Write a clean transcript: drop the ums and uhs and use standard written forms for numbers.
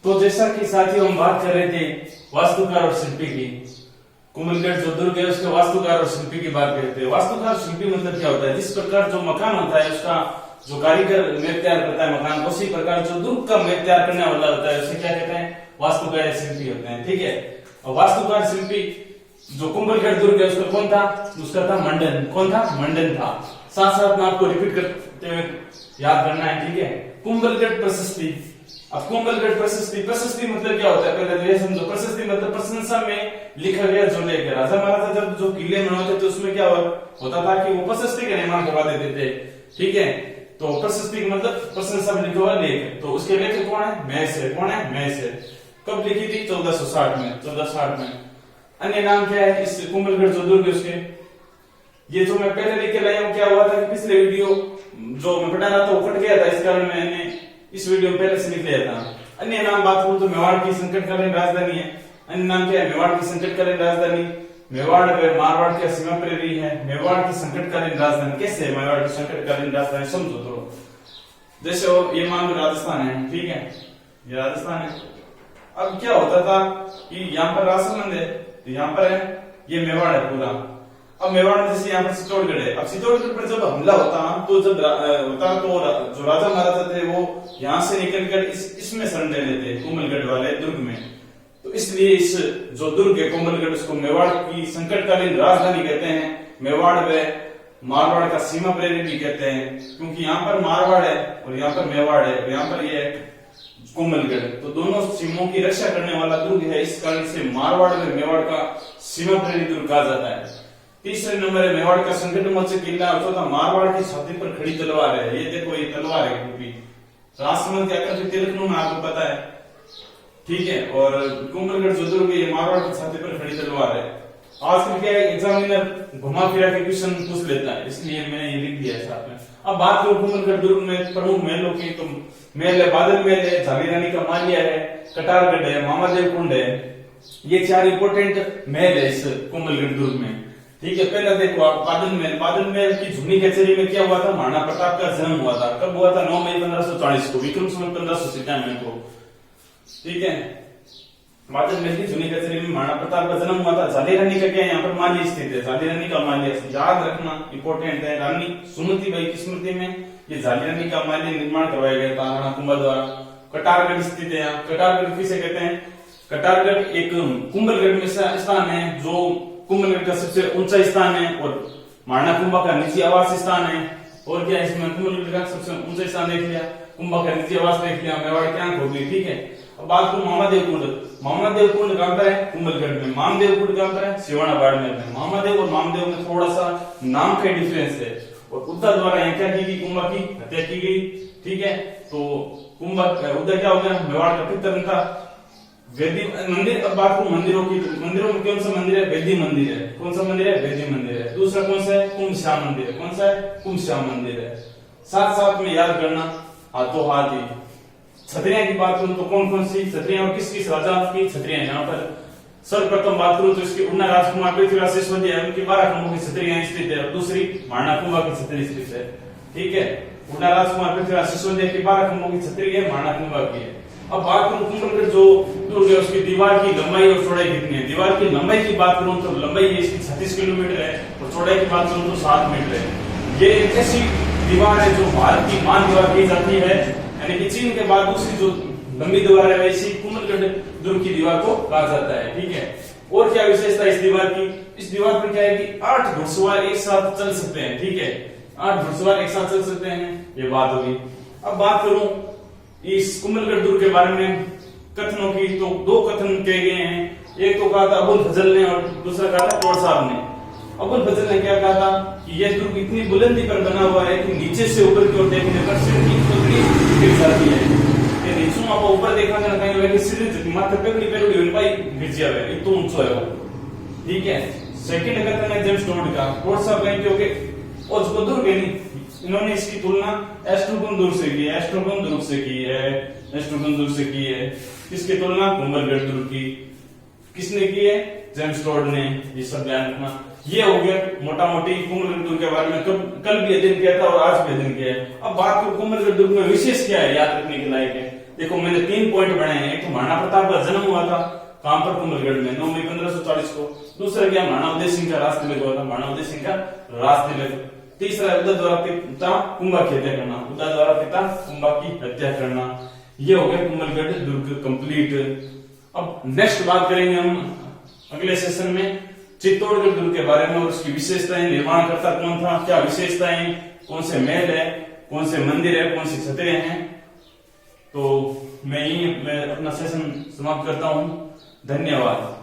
तो जैसा कि साथियों हम बात कर रहे थे वास्तुकार और शिल्पी की, कुंभलगढ़ जो दुर्ग है उसके वास्तुकार और शिल्पी की बात करते हैं। वास्तुकार शिल्पी मतलब क्या होता है? जिस प्रकार जो मकान होता है उसका जो कारीगर मेल तैयार करता है मकान, उसी प्रकार जो दुर्ग का मेल तैयार करने वाला होता है उसे क्या कहते हैं? वास्तुकार या शिल्पी होते हैं। ठीक है, और वास्तुकार शिल्पी जो कुंभलगढ़ दुर्ग है उसका कौन था? उसका था मंडन। कौन था? मंडन था। साथ साथ में आपको रिपीट करते हुए याद करना है। ठीक है, कुंभलगढ़ प्रशस्ति। अब कुंभलगढ़ प्रशस्ति, प्रशस्ति मतलब क्या होता है? पहले तो ये समझो, प्रशस्ति मतलब प्रशंसा में लिखा गया जो लेकर राजा महाराजा जब जो किले बनाते थे उसमें क्या होता था कि वो प्रशस्ति का निर्माण करवा देते थे। ठीक है, तो प्रशस्ति का मतलब प्रशंसा में लिखा हुआ लेख। तो उसके लेखक कौन है? महसेर। कौन है? महसेर। कब लिखी थी? 1460 में। 1460 में। अन्य नाम क्या है इस कुंभलगढ़ जो दुर्ग है उसके? ये जो मैं पहले लेके लाया हूँ, क्या हुआ था कि पिछले वीडियो जो मैं पढ़ा रहा था वो कट गया था, इस कारण मैंने इस वीडियो में पहले से लिख लिया था। अन्य नाम बात करूं तो मेवाड़ की संकटकालीन राजधानी है। अन्य नाम क्या है? मेवाड़ की संकटकालीन राजधानी। मेवाड़ व मारवाड़ की सीमा पर रही है। मेवाड़ की संकटकालीन राजधानी कैसे है? मेवाड़ की संकटकालीन राजधानी समझो थोड़ा। जैसे ये मान लो राजस्थान है, ठीक है, ये राजस्थान है। अब क्या होता था कि यहाँ पर राजसमंद है, तो यहाँ पर है ये मेवाड़ है पूरा। अब मेवाड़ में जैसे यहाँ पर चित्तौड़गढ़ है। अब चित्तौड़गढ़ पर जब हमला होता तो जब होता तो जो राजा महाराजा थे वो यहाँ से निकलकर इसमें शरण ले लेते कुंभलगढ़ वाले दुर्ग में। तो इसलिए इस जो दुर्ग है कुंभलगढ़ उसको मेवाड़ की संकटकालीन राजधानी कहते हैं। मेवाड़ व मारवाड़ का सीमा प्रेरी भी कहते हैं, क्योंकि यहाँ पर मारवाड़ है और यहाँ पर मेवाड़ है और यहाँ पर ये कुंभलगढ़, तो दोनों सीमों की रक्षा करने वाला दुर्ग है। इस कारण से मारवाड़ व मेवाड़ का सीमा प्रेरी दुर्ग कहा जाता है। तीसरे नंबर है मेवाड़ का संकट मोचक किला। चौथा मारवाड़ की छाती पर खड़ी तलवार है। ये देखो, ये तलवार है क्योंकि राजसमंद के आकर तिलक में आपको पता है। ठीक है, और कुंभलगढ़ जो दुर्ग है ये मारवाड़ की छाती पर खड़ी तलवार है। आजकल क्या है, एग्जामिनर घुमा फिरा के क्वेश्चन पूछ लेता है, इसलिए मैंने ये लिख दिया है साथ में। अब बात करूं कुंभलगढ़ दुर्ग में प्रमुख महलों की, तो महल है बादल महल है, झाली रानी का माल्या है, कटारगढ़ है, मामादेव कुंड है। ये चार इंपोर्टेंट महल है इस कुंभलगढ़ दुर्ग में। ठीक है, पहले देखो आप बादल महल। बादल महल की झुनी कचहरी में क्या हुआ था? महाराणा प्रताप का जन्म हुआ था। कब हुआ था? 9 मई 1540 को, विक्रम संवत 1597 को। ठीक है, बादल महल की झुनी कचहरी में महाराणा प्रताप का जन्म हुआ था। झाली रानी का क्या है? यहाँ पर माल्य स्थित है। झाली रानी का माल्य याद रखना इंपोर्टेंट है। रानी सुमतिबाई की स्मृति में ये झाली रानी का माल्य निर्माण करवाया गया था राणा कुंभा द्वारा। कटारगढ़ स्थित है यहाँ। कटारगढ़ किसे कहते हैं? कटारगढ़ एक कुंभलगढ़ में स्थान है जो कुंभलगढ़ का सबसे ऊंचा स्थान है और महाराणा कुंभा का निजी आवास स्थान है। और क्या इसमें कुंभलगढ़ का सबसे ऊंचा स्थान देख लिया, कुंभा का निजी आवास देख लिया, मेवाड़ की आंख हो गई। ठीक है, अब बात करूं मामादेव कुंड। मामादेव कुंड कहां पर है? कुंभलगढ़ में। मामदेव कुंड कहां पर है? सिवाना बाड़मेर में। मामादेव और मामदेव में थोड़ा सा नाम का डिफरेंस है। और उद्धव द्वारा यहाँ क्या की गई? कुंभा की हत्या की गई। ठीक है, तो कुंभा उद्धव क्या हो गया? मेवाड़ का पितर था। वेदी मंदिर। अब बात करूं मंदिरों की, मंदिरों में कौन सा मंदिर है? वेदी मंदिर है। कौन सा मंदिर है? वेदी मंदिर है। दूसरा कौन सा है? कुंभ श्याम मंदिर है। कौन सा है? कुंभ श्याम मंदिर है। साथ साथ में याद करना हाथों हाथ ही छतरियां की बात करूं तो कौन कौन सी छतरियां और किस किस राजा की छतरियां? यहाँ पर सर्वप्रथम बात करूं तो इसके उन्ना राजकुमार पृथ्वीराज शेषवती है, उनकी 12 खंभों की छतरियां स्थित है और दूसरी महाराणा कुंभा की छतरी स्थित है। ठीक है, उन्ना राजकुमार पृथ्वीराज शेषवती की 12 खंभों की छतरी है, महाराणा कुंभा की है। अब बात करूं कुंभलगढ़ जो दुर्ग है उसकी दीवार की लंबाई और चौड़ाई कितनी है? दीवार की लंबाई की बात करूं तो लंबाई इसकी 36 किलोमीटर है और चौड़ाई की बात करूं तो 7 मीटर है। ये एक ऐसी दीवार है जो भारत की मान दीवार की जाती है, यानी कि चीन के बाद दूसरी जो लंबी दीवार है वैसी कुंभलगढ़ दुर्ग की दीवार को कहा जाता है। ठीक है, और क्या विशेषता इस दीवार की? इस दीवार पर क्या है कि 8 घुड़सवार एक साथ चल सकते हैं। ठीक है, 8 घुड़सवार एक साथ चल सकते हैं, ये बात होगी। अब बात करूं इस कुंभलगढ़ दुर्ग के बारे में कथनों की, तो 2 कथन कहे गए हैं। एक तो कहा था अबुल फजल ने और दूसरा कहा था टोड साहब ने। अबुल फजल ने क्या कहा था कि यह दुर्ग इतनी बुलंदी पर बना हुआ है कि नीचे से ऊपर की ओर देखने पर सिर की पगड़ी गिर जाती है। ये नीचे आप ऊपर देखा ना कहीं लगे सिर माथे पगड़ी पेरोड़ी उन पाई गिर जावे, इतना ऊंचा है वो। ठीक है, सेकंड कथन है जेम्स टोड का। टोड साहब कहें क्योंकि और उसको दुर्ग है नहीं, इन्होंने इसकी तुलना एस्ट्रोगन दुर्ग से की है। एस्ट्रोगन दुर्ग से की है, एस्ट्रोगन दुर्ग से की है। किसकी तुलना? कुंभलगढ़ दुर्ग की। किसने की है? जेम्स टोड ने। ये सब ध्यान रखना। ये हो गया मोटा मोटी कुंभलगढ़ दुर्ग के बारे में। कल भी अध्ययन किया था और आज भी अध्ययन किया है। अब बात करो कुंभलगढ़ दुर्ग में विशेष क्या है याद रखने के लायक है। देखो मैंने 3 पॉइंट बनाए हैं। एक तो महाराणा प्रताप का जन्म हुआ था कहां पर, कुंभलगढ़ में 9 मई 1540 को। दूसरा क्या, महाराणा उदय सिंह का राज तिलक हुआ था, महाराणा उदय सिंह का राज तिलक। तीसरा, उदय द्वारा पिता कुंभा की हत्या करना, उदय द्वारा पिता कुंभा की हत्या करना। ये हो गया कुंभलगढ़ दुर्ग कंप्लीट। अब नेक्स्ट बात करेंगे हम अगले सेशन में चित्तौड़गढ़ दुर्ग के बारे में और उसकी विशेषताएं, निर्माणकर्ता कौन था, क्या विशेषताएं, कौन से महल है, कौन से मंदिर है, कौन सी छतें हैं। तो मैं अपना सेशन समाप्त करता हूं। धन्यवाद।